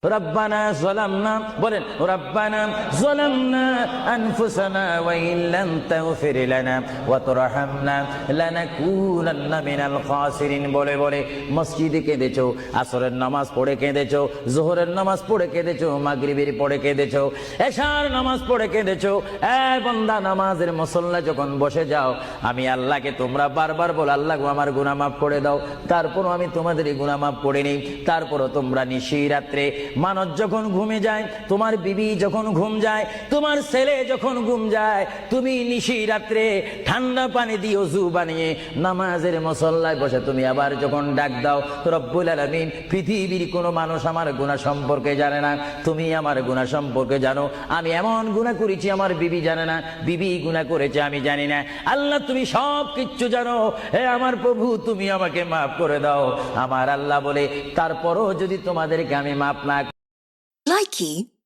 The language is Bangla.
রব্বানা যালামনা বলেন রব্বানা যালামনা আনফুসানা ওয়া ইল্লাম তাগফির লানা ওয়া তারহামনা লানাকুনান্না মিনাল খাসিরিন বলে বলে মসজিদে কেঁদেছো, আসরের নামাজ পড়ে কেঁদেছো, যোহরের নামাজ পড়ে কেঁদেছো, মাগরিবের পড়ে কেঁদেছো, এশার নামাজ পড়ে কেঁদেছো। এ বান্দা, নামাজের মুসল্লা যখন বসে যাও, আমি আল্লাহকে তোমরা বারবার বল, আল্লাহ গো আমার গুনাহ মাফ করে দাও। তারপরও আমি তোমাদের গুনাহ মাফ করে নেই। তারপরও তোমরা নিশি রাত্রে মানুষ যখন ঘুমে যায়, তোমার বিবি যখন ঘুম যায়, তোমার ছেলে যখন ঘুম যায়, তুমি নিশি রাত্রে ঠান্ডা পানি দিয়ে ওযু বানিয়ে নামাজের মুসল্লায় বসে তুমি আবার যখন ডাক দাও, রব্বুল আলামিন, পৃথিবীর কোনো মানুষ আমার গুনাহ সম্পর্কে জানে না, তুমি আমার গুনাহ সম্পর্কে জানো। আমি এমন গুনাহ করেছি আমার বিবি জানে না, বিবি গুনাহ করেছে আমি জানি না। আল্লাহ তুমি সব কিচ্ছু জানো। হে আমার প্রভু, তুমি আমাকে মাফ করে দাও। আমার আল্লাহ বলে, তারপরও যদি তোমাদেরকে আমি মাফ না Likey